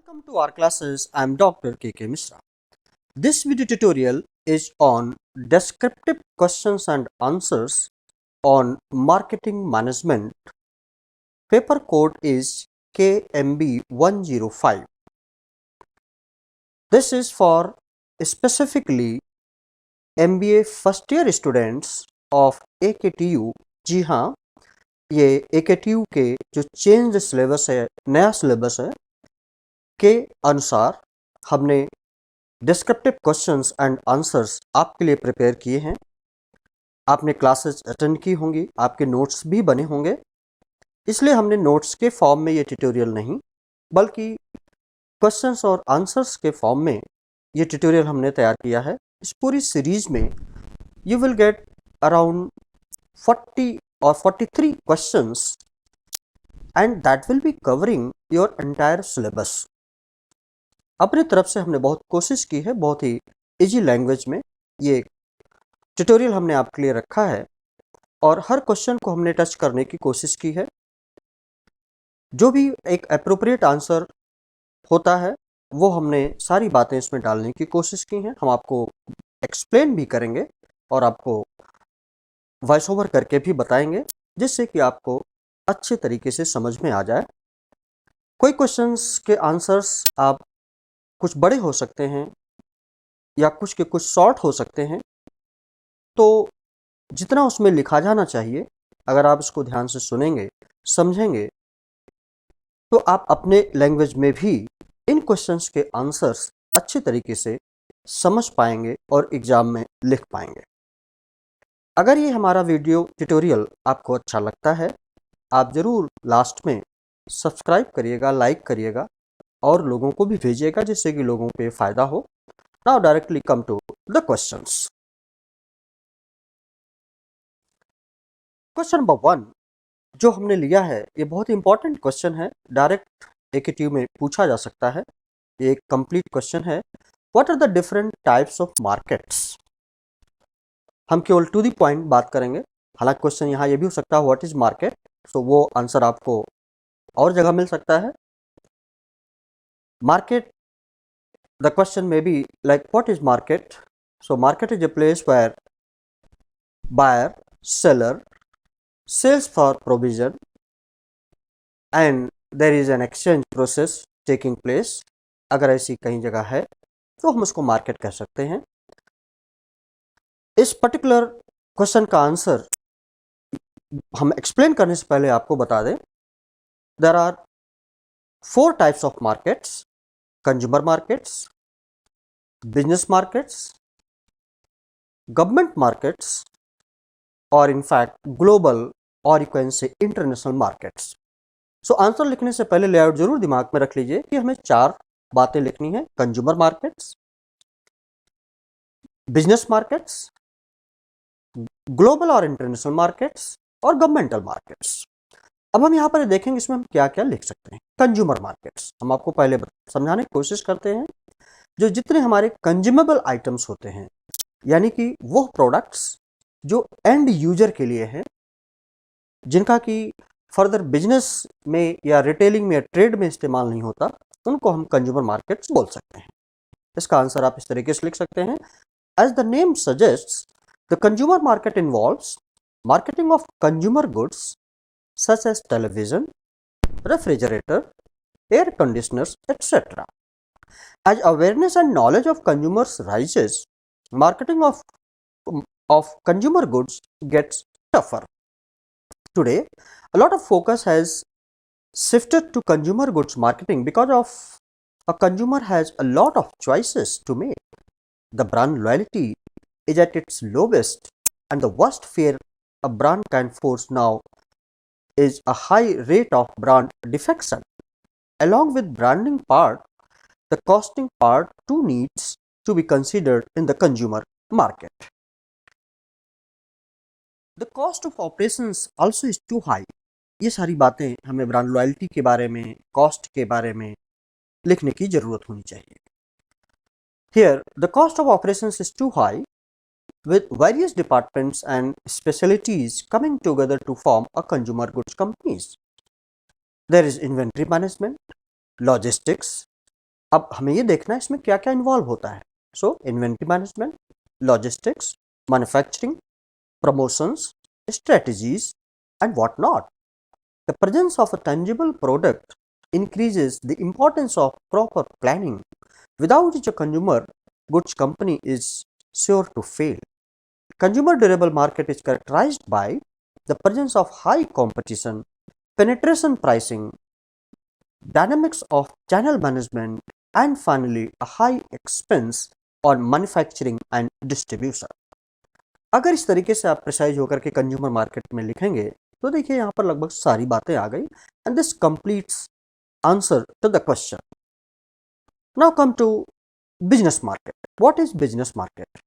Welcome to our classes. I am Dr. K.K. Misra. This video tutorial is on descriptive questions and answers on marketing management. Paper code is KMB105. This is for specifically MBA first year students of AKTU. जी हाँ, ये AKTU के जो change syllabus है, नया syllabus है, के अनुसार हमने डिस्क्रिप्टिव क्वेश्चंस एंड आंसर्स आपके लिए प्रिपेयर किए हैं। आपने क्लासेस अटेंड की होंगी, आपके नोट्स भी बने होंगे, इसलिए हमने नोट्स के फॉर्म में ये ट्यूटोरियल नहीं बल्कि क्वेश्चंस और आंसर्स के फॉर्म में ये ट्यूटोरियल हमने तैयार किया है। इस पूरी सीरीज में यू विल गेट अराउंड 40 और 43 questions and that will be covering your entire syllabus. अपनी तरफ से हमने बहुत कोशिश की है, बहुत ही इजी लैंग्वेज में ये ट्यूटोरियल हमने आपके लिए रखा है और हर क्वेश्चन को हमने टच करने की कोशिश की है। जो भी एक एप्रोप्रिएट आंसर होता है वो हमने सारी बातें इसमें डालने की कोशिश की हैं। हम आपको एक्सप्लेन भी करेंगे और आपको वॉइस ओवर करके भी बताएंगे, जिससे कि आपको अच्छे तरीके से समझ में आ जाए। कोई क्वेश्चंस के आंसर्स आप कुछ बड़े हो सकते हैं या कुछ के कुछ शॉर्ट हो सकते हैं, तो जितना उसमें लिखा जाना चाहिए अगर आप इसको ध्यान से सुनेंगे, समझेंगे, तो आप अपने लैंग्वेज में भी इन क्वेश्चंस के आंसर्स अच्छे तरीके से समझ पाएंगे और एग्जाम में लिख पाएंगे। अगर ये हमारा वीडियो ट्यूटोरियल आपको अच्छा लगता है, आप ज़रूर लास्ट में सब्सक्राइब करिएगा, लाइक करिएगा और लोगों को भी भेजिएगा, जिससे कि लोगों पे फ़ायदा हो। Now directly come to the questions. Question number 1 जो हमने लिया है ये बहुत इंपॉर्टेंट क्वेश्चन है, डायरेक्ट AKTU में पूछा जा सकता है। ये एक कंप्लीट क्वेश्चन है। What are the different types of markets. हम केवल टू द पॉइंट बात करेंगे। हालांकि क्वेश्चन यहाँ ये भी हो सकता है व्हाट इज मार्केट, सो वो आंसर आपको और जगह मिल सकता है। Market, the question may be like what is market. So market is a place where buyer seller sells for provision and there is an exchange process taking place. अगर ऐसी कहीं जगह है तो हम उसको मार्केट कह सकते हैं। इस पर्टिकुलर क्वेश्चन का आंसर हम एक्सप्लेन करने से पहले आपको बता दें, there are 4 types of markets: consumer markets, business markets, government markets, और in fact global और you can say international markets. So answer लिखने से पहले लेआउट जरूर दिमाग में रख लीजिए कि हमें 4 बातें लिखनी है: consumer markets, business markets, global और इंटरनेशनल मार्केट्स और गवर्नमेंटल मार्केट्स। अब हम यहाँ पर देखेंगे इसमें हम क्या क्या लिख सकते हैं। कंज्यूमर मार्केट्स हम आपको पहले समझाने की कोशिश करते हैं। जो जितने हमारे कंज्यूमेबल आइटम्स होते हैं, यानी कि वो प्रोडक्ट्स जो एंड यूजर के लिए हैं, जिनका कि फर्दर बिजनेस में या रिटेलिंग में या ट्रेड में इस्तेमाल नहीं होता, उनको हम कंज्यूमर मार्केट्स बोल सकते हैं। इसका आंसर आप इस तरीके से लिख सकते हैं: as the name suggests, the consumer market involves marketing of consumer goods such as television, refrigerator, air conditioners etc. As awareness and knowledge of consumers rises, marketing of consumer goods gets tougher. Today, a lot of focus has shifted to consumer goods marketing because of a consumer has a lot of choices to make. The brand loyalty is at its lowest, and the worst fear a brand can force now is a high rate of brand defection. Along with branding part, the costing part too needs to be considered in the consumer market. The cost of operations also is too high. ये सारी बातें हमें brand loyalty के बारे में, cost के बारे में लिखने की जरूरत होनी चाहिए। Here, the cost of operations is too high, with various departments and specialties coming together to form a consumer goods companies. There is inventory management, logistics, अब हमें ये देखना है इसमें क्या क्या इन्वॉल्व होता है। So inventory management, logistics, manufacturing, promotions, strategies, and whatnot. The presence of a tangible product increases the importance of proper planning, without which a consumer goods company is sure to fail. Consumer durable market is characterized by the presence of high competition, penetration pricing, dynamics of channel management, and finally a high expense on manufacturing and distribution. अगर इस तरीके से आप precise होकर के consumer market में लिखेंगे तो देखिए यहाँ पर लगभग सारी बातें आ गई and this completes answer to the question. Now come to business market. What is business market?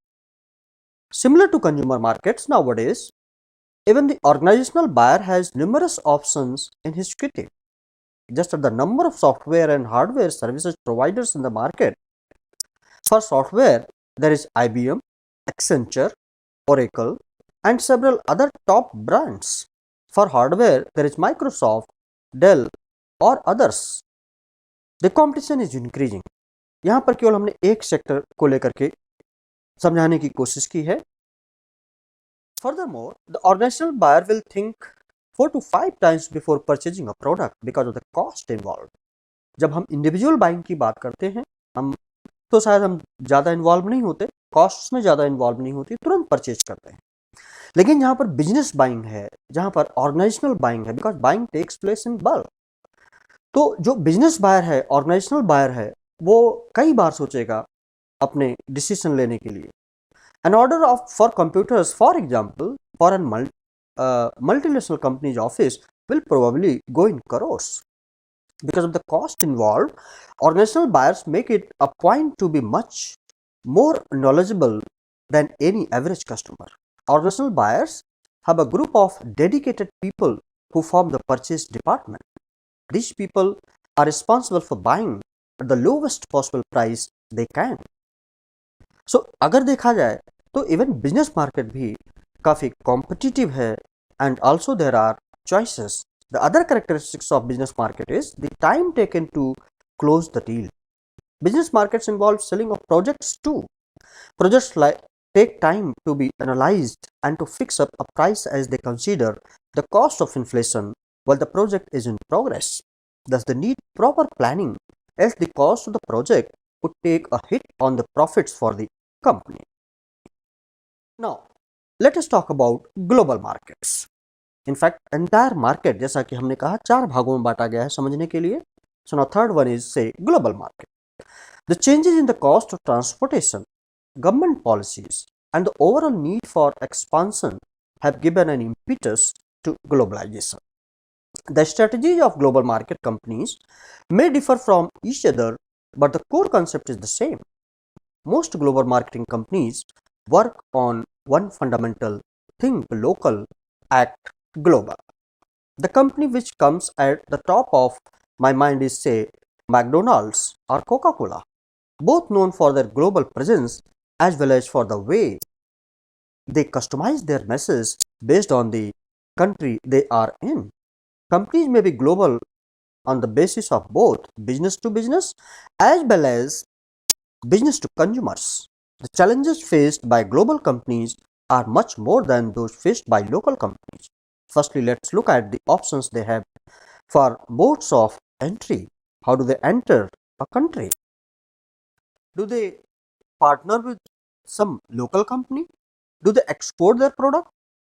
Similar to consumer markets nowadays, even the organizational buyer has numerous options in his kitty. Just at the number of software and hardware services providers in the market. For software, there is IBM, Accenture, Oracle, and several other top brands. For hardware, there is Microsoft, Dell, or others. The competition is increasing. यहाँ पर केवल हमने एक sector को लेकर के समझाने की कोशिश की है. Furthermore, the organizational buyer will think 4 to 5 times before purchasing a product because of the cost involved. जब हम इंडिविजुअल बाइंग की बात करते हैं, हम तो शायद हम ज़्यादा इन्वॉल्व नहीं होते, कॉस्ट में ज़्यादा इन्वॉल्व नहीं होती, तुरंत परचेज करते हैं. लेकिन यहाँ पर बिजनेस बाइंग है, जहाँ पर ऑर्गेनाइजेशनल बाइंग है, because buying takes place in bulk. तो जो बिजनेस बायर है, ऑर्गेनाइजेशनल बायर है, वो कई बार सोचेगा अपने डिसीजन लेने के लिए. An order of for computers for example for an multinational company's office will probably go in crores. Because of the cost involved, organizational buyers make it a point to be much more knowledgeable than any average customer. Organizational buyers have a group of dedicated people who form the purchase department. These people are responsible for buying at the lowest possible price they can. So, अगर देखा जाए तो even business market भी काफ़ी competitive है and also there are choices. The other characteristics of business market is the time taken to close the deal. Business markets involve selling of projects too. Projects take time to be analyzed and to fix up a price as they consider the cost of inflation while the project is in progress. Thus, they need proper planning, else the cost of the project would take a hit on the profits for the company. Now, let us talk about global markets. In fact, entire market जैसा कि हमने कहा 4 भागों में बांटा गया है समझने के लिए. So now third one is say global market. The changes in the cost of transportation, government policies, and the overall need for expansion have given an impetus to globalization. The strategies of global market companies may differ from each other, but the core concept is the same. Most global marketing companies work on one fundamental: think local, act global. The company which comes at the top of my mind is say McDonald's or Coca-Cola, both known for their global presence as well as for the way they customize their message based on the country they are in. Companies may be global on the basis of both business to business as well as business to consumers. The challenges faced by global companies are much more than those faced by local companies. Firstly, let's look at the options they have for modes of entry. How do they enter a country? Do they partner with some local company? Do they export their product?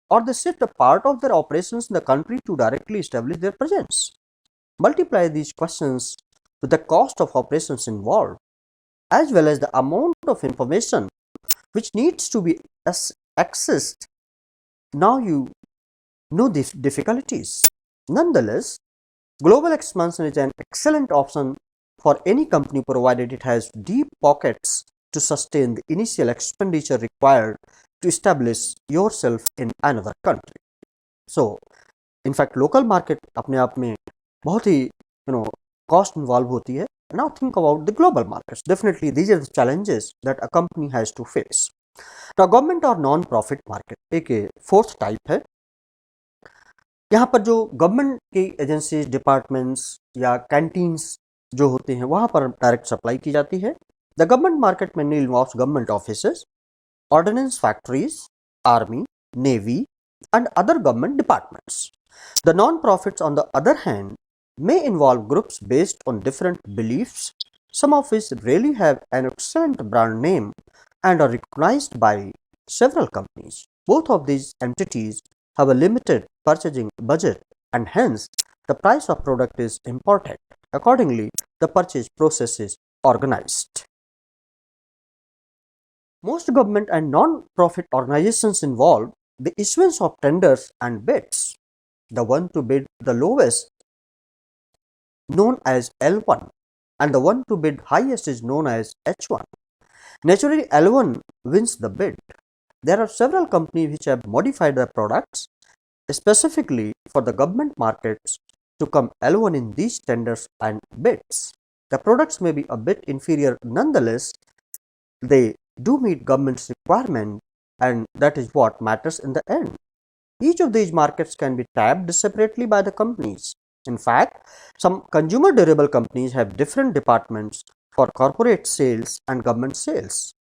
Or they shift a part of their operations in the country to directly establish their presence? Multiply these questions with the cost of operations involved, as well as the amount of information which needs to be accessed. Now you know the difficulties. Nonetheless, global expansion is an excellent option for any company provided it has deep pockets to sustain the initial expenditure required to establish yourself in another country. So, in fact, local market अपने आप में बहुत ही cost involved होती है. Now think about the global markets. Definitely, these are the challenges that a company has to face. Now, government और non-profit market एक fourth type है. यहाँ पर जो गवर्नमेंट की एजेंसीज, डिपार्टमेंट्स या कैंटीन्स जो होते हैं वहाँ पर डायरेक्ट सप्लाई की जाती है। The government market mainly involves government offices, ordnance factories, army, navy, and other government departments. The non-profits, on the other hand, may involve groups based on different beliefs, some of which really have an excellent brand name and are recognized by several companies. Both of these entities have a limited purchasing budget, and hence the price of product is important. Accordingly, the purchase process is organized. Most government and non-profit organizations involve the issuance of tenders and bids. The one to bid the lowest, known as L1, and the one to bid highest is known as H1. Naturally, L1 wins the bid. There are several companies which have modified their products specifically for the government markets to come L1 in these tenders and bids. The products may be a bit inferior, nonetheless, they do meet government's requirement, and that is what matters in the end. Each of these markets can be tapped separately by the companies. In fact, some consumer durable companies have different departments for corporate sales and government sales.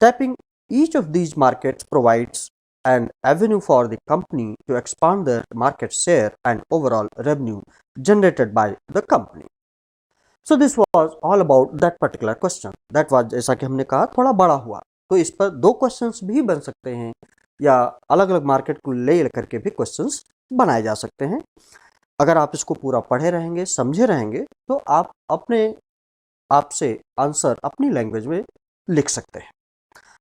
Tapping each of these markets provides an avenue for the company to expand their market share and overall revenue generated by the company. So this was all about that particular question. That was, जैसा कि हमने कहा, थोड़ा बड़ा हुआ, तो इस पर दो क्वेश्चंस भी बन सकते हैं या अलग अलग मार्केट को ले करके भी क्वेश्चंस बनाए जा सकते हैं। अगर आप इसको पूरा पढ़े रहेंगे, समझे रहेंगे, तो आप अपने आप से आंसर अपनी लैंग्वेज में लिख सकते हैं।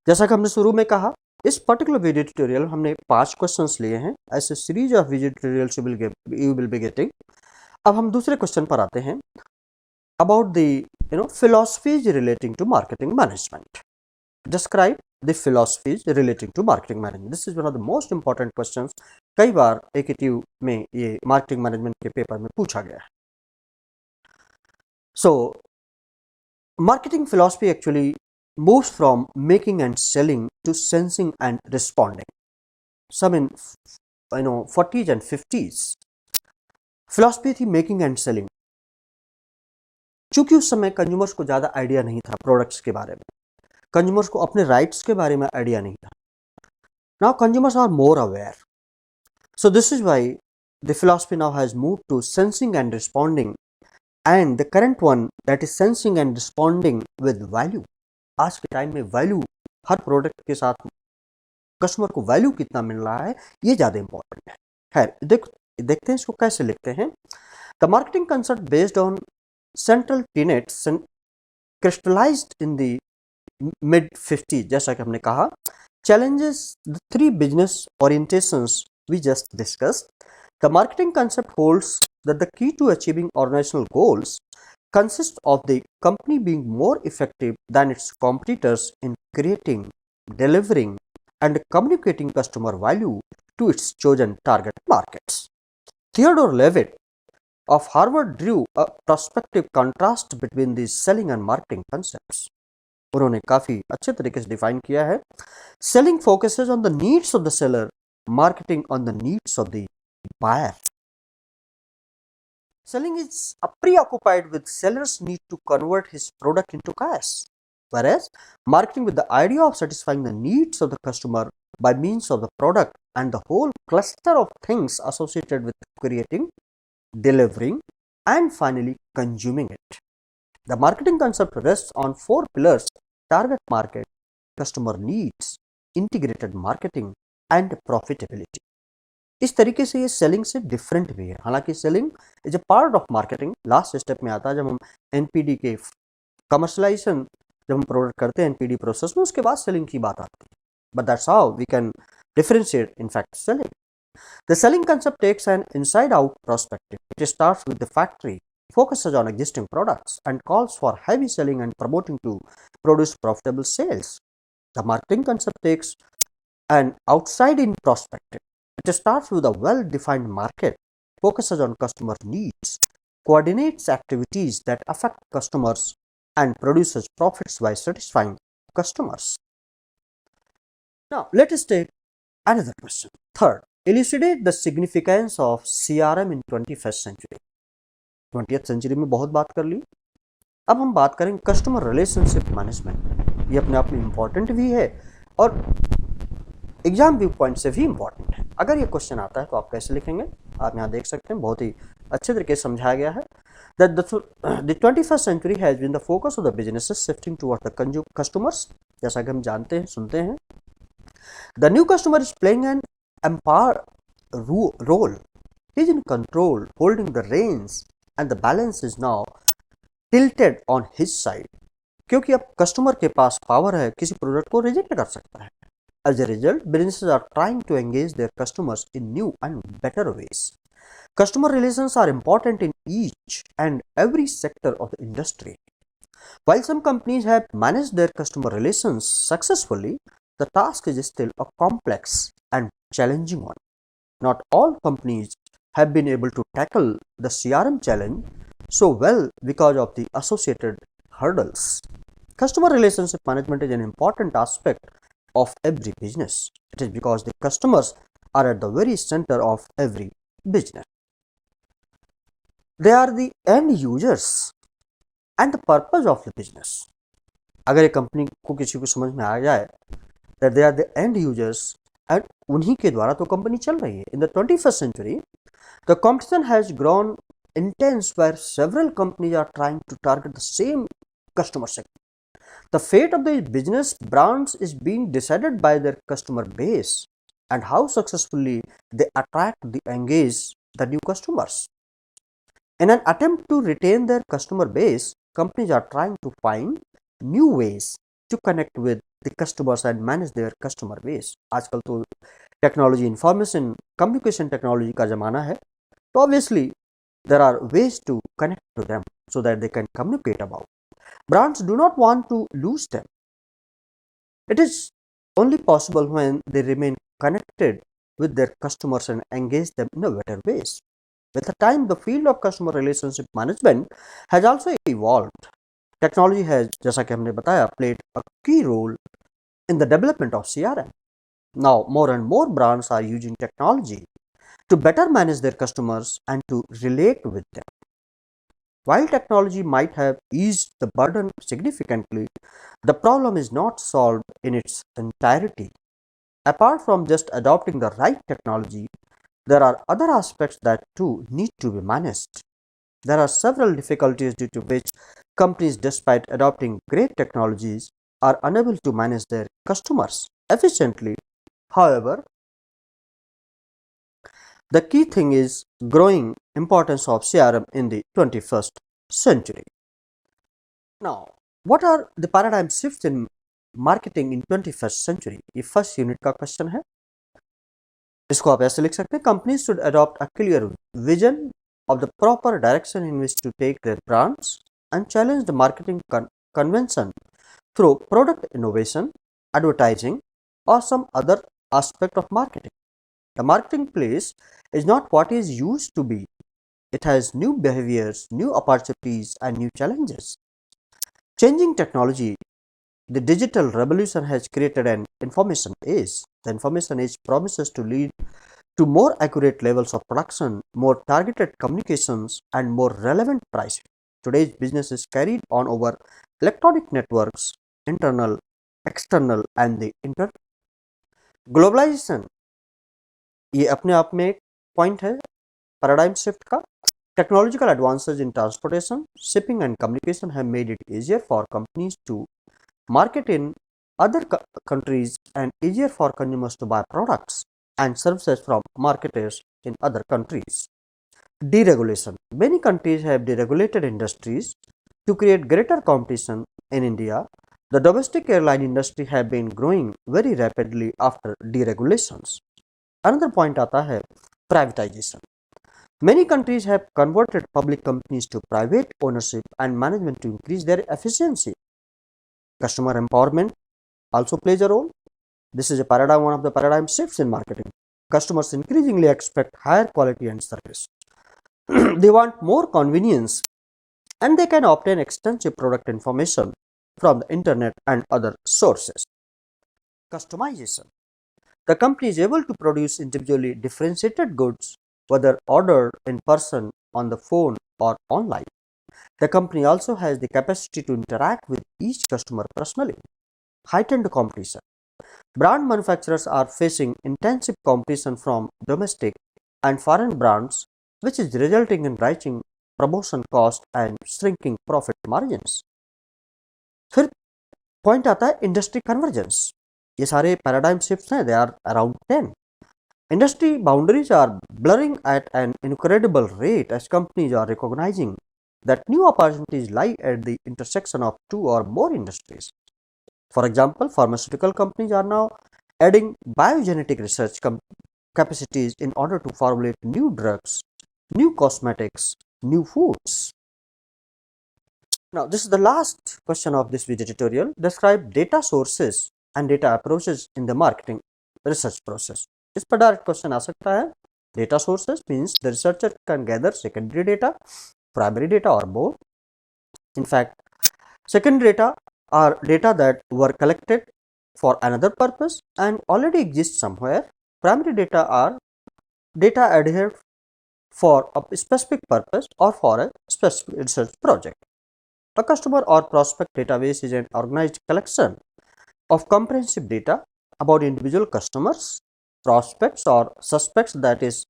जैसा कि हमने शुरू में कहा, इस पर्टिकुलर वीडियो ट्यूटोरियल हमने 5 क्वेश्चंस लिए हैं। ऐसे series of video tutorials you will be getting. अब हम दूसरे क्वेश्चन पर आते हैं, about the philosophies relating to marketing management. Describe the philosophies relating to marketing management. This is one of the most important questions. कई बार AKTU में ये marketing management के पेपर में पूछा गया है. So marketing philosophy actually moves from making and selling to sensing and responding. Some in 40s and 50s philosophy थी making and selling. चूंकि उस समय कंज्यूमर्स को ज़्यादा आइडिया नहीं था प्रोडक्ट्स के बारे में, कंज्यूमर्स को अपने राइट्स के बारे में आइडिया नहीं था. Now consumers are more aware, so this is why the philosophy now has moved to sensing and responding, and the current one that is sensing and responding with value. आज के time में value, हर product के साथ customer को value कितना मिल रहा है, ये ज़्यादा इंपॉर्टेंट है. खैर देखते हैं इसको कैसे लिखते हैं. The marketing concept based on central tenets crystallized in the mid 50s, जैसा कि हमने कहा, challenges the 3 business orientations we just discussed. The marketing concept holds that the key to achieving organizational goals consists of the company being more effective than its competitors in creating, delivering, and communicating customer value to its chosen target markets. Theodore Levitt of Harvard drew a prospective contrast between these selling and marketing concepts. उन्होंने काफी अच्छे तरीके से define किया है. Selling focuses on the needs of the seller, marketing on the needs of the buyer. Selling is preoccupied with seller's need to convert his product into cash, whereas marketing with the idea of satisfying the needs of the customer by means of the product and the whole cluster of things associated with creating, delivering, and finally consuming it. The marketing concept rests on 4 pillars: target market, customer needs, integrated marketing, and profitability. इस तरीके से ये selling से different भी है. हालांकि selling is a part of marketing, last step में आता है जब हम एनपीडी के कमर्शलाइजेशन, जब हम प्रोडक्ट करते हैं एनपीडी प्रोसेस में, उसके बाद सेलिंग की बात आती है. But that's how we can differentiate in fact selling. The selling concept takes an inside-out perspective. It starts with the factory, focuses on existing products, and calls for heavy selling and promoting to produce profitable sales. The marketing concept takes an outside-in perspective. It starts with a well-defined market, focuses on customer needs, coordinates activities that affect customers, and produces profits by satisfying customers. Now, let us take another question. Third, elucidate the significance of CRM in 21st century. 20th century में बहुत बात कर ली, अब हम बात करें customer relationship management. ये अपने आप में इम्पॉर्टेंट भी है और एग्जाम व्यू पॉइंट से भी इम्पॉर्टेंट है। अगर ये क्वेश्चन आता है तो आप कैसे लिखेंगे, आप यहाँ देख सकते हैं, बहुत ही अच्छे तरीके से समझाया गया है। That the 21st century has been the focus of the businesses shifting toward the customers। जैसा कि हम जानते हैं, सुनते हैं, the new customer is playing an empowered role। He is in control, holding the reins, and the balance is now tilted on his side। क्योंकि अब customer के पास पावर है किसी प्रोडक्ट को रिजेक्ट कर सकता है। As a result, businesses are trying to engage their customers in new and better ways। Customer relations are important in each and every sector of the industry। While some companies have managed their customer relations successfully, the task is still a complex and challenging one। Not all companies have been able to tackle the CRM challenge so well because of the associated hurdles। Customer relationship management is an important aspect of every business। It is because the customers are at the very center of every business। They are the end users and the purpose of the business। अगर ये company को किसी को समझ में आ जाए that they are the end users and उन्हीं के द्वारा तो कंपनी चल रही है। In the 21st century, the competition has grown intense where several companies are trying to target the same customer segment। The fate of the business brands is being decided by their customer base and how successfully they attract the engage the new customers। In an attempt to retain their customer base, companies are trying to find new ways to connect with the customers and manage their customer base। आजकल तो technology, information communication technology का ज़माना है, तो obviously there are ways to connect to them so that they can communicate about। Brands do not want to lose them। It is only possible when they remain connected with their customers and engage them in a better ways। With the time, the field of customer relationship management has also evolved। Technology has, जैसा कि हमने बताया, played a key role in the development of CRM। Now, more and more brands are using technology to better manage their customers and to relate with them। While technology might have eased the burden significantly, the problem is not solved in its entirety। Apart from just adopting the right technology, there are other aspects that too need to be managed। There are several difficulties due to which companies, despite adopting great technologies, are unable to manage their customers efficiently। However, the key thing is growing importance of CRM in the 21st century। Now, what are the paradigm shifts in marketing in 21st century? ये first unit का question है। इसको आप ऐसे लिख सकते हैं, companies should adopt a clear vision of the proper direction in which to take their brands and challenge the marketing convention through product innovation, advertising, or some other aspect of marketing। The marketplace is not what it used to be। It has new behaviors, new opportunities, and new challenges। Changing technology, the digital revolution has created an information age। The information age promises to lead to more accurate levels of production, more targeted communications, and more relevant pricing। Today's business is carried on over electronic networks, internal, external, and the inter। Globalisation, ये अपने आप में एक point है paradigm shift का। Technological advances in transportation, shipping, and communication have made it easier for companies to market in other countries and easier for consumers to buy products and services from marketers in other countries। Deregulation, many countries have deregulated industries to create greater competition। In India, the domestic airline industry have been growing very rapidly after deregulations। Another point आता है privatization। Many countries have converted public companies to private ownership and management to increase their efficiency। Customer empowerment also plays a role। This is one of the paradigm shifts in marketing। Customers increasingly expect higher quality and service। They want more convenience and they can obtain extensive product information from the internet and other sources। Customization, the company is able to produce individually differentiated goods whether ordered in person, on the phone, or online। The company also has the capacity to interact with each customer personally. Heightened competition. Brand manufacturers are facing intensive competition from domestic and foreign brands, which is resulting in rising promotion cost and shrinking profit margins. फिर point आता है industry convergence. ये सारे paradigm shifts हैं, they are around 10. Industry boundaries are blurring at an incredible rate as companies are recognizing that new opportunities lie at the intersection of two or more industries. For example, pharmaceutical companies are now adding biogenetic research capacities in order to formulate new drugs, new cosmetics, new foods. Now, this is the last question of this video tutorial. Describe data sources and data approaches in the marketing research process. इस पर direct question आ सकता है. Data sources means the researcher can gather secondary data, primary data, or both. In fact, secondary data are data that were collected for another purpose and already exist somewhere. Primary data are data adhered for a specific purpose or for a specific research project. A customer or prospect database is an organized collection of comprehensive data about individual customers, prospects, or suspects that is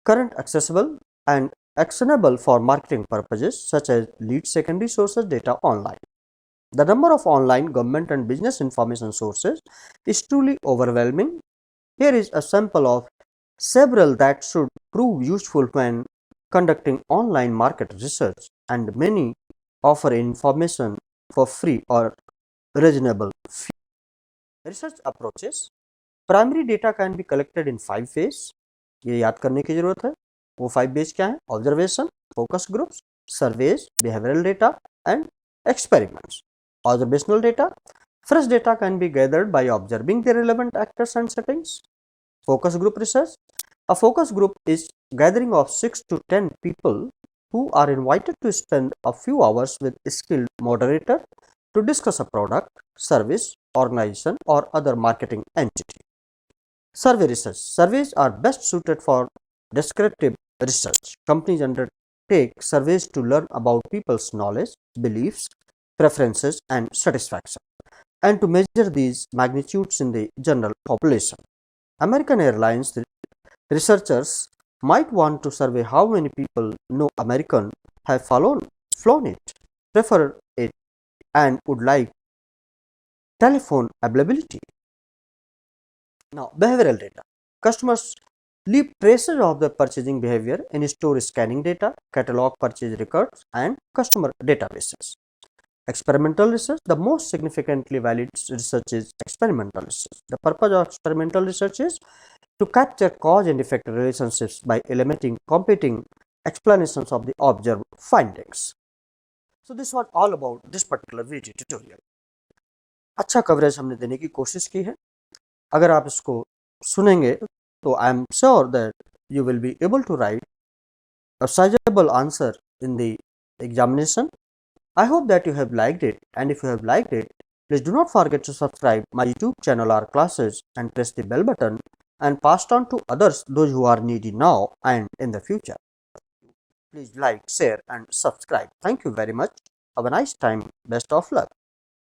current, accessible, and actionable for marketing purposes such as lead secondary sources data online. The number of online government and business information sources is truly overwhelming. Here is a sample of several that should prove useful when conducting online market research, and many offer information for free or reasonable fee. Research approaches. Primary data can be collected in 5 ways. ये याद करने की जरूरत है. वो 5 ways क्या है? Observation, focus groups, surveys, behavioral data, and experiments. Observational data. Fresh data can be gathered by observing the relevant actors and settings. Focus group research. A focus group is gathering of 6 to 10 people who are invited to spend a few hours with a skilled moderator to discuss a product, service, organization, or other marketing entity. Survey research. Surveys are best suited for descriptive research. Companies undertake surveys to learn about people's knowledge, beliefs, preferences, and satisfaction, and to measure these magnitudes in the general population. American Airlines researchers might want to survey how many people know American, have flown it, prefer it, and would like telephone availability. Now, behavioral data. Customers leave traces of their purchasing behavior in store scanning data, catalog purchase records, and customer databases. Experimental research. The most significantly valid research is experimental research. The purpose of experimental research is to capture cause and effect relationships by eliminating competing explanations of the observed findings. So this was all about this particular video tutorial. अच्छा coverage हमने देने की कोशिश की है. अगर आप इसको सुनेंगे तो I am sure that you will be able to write a sizable answer in the examination. I hope that you have liked it, and if you have liked it, please do not forget to subscribe my YouTube channel or classes and press the bell button and pass it on to others, those who are needy now and in the future. Please like, share and subscribe. Thank you very much. Have a nice time. Best of luck.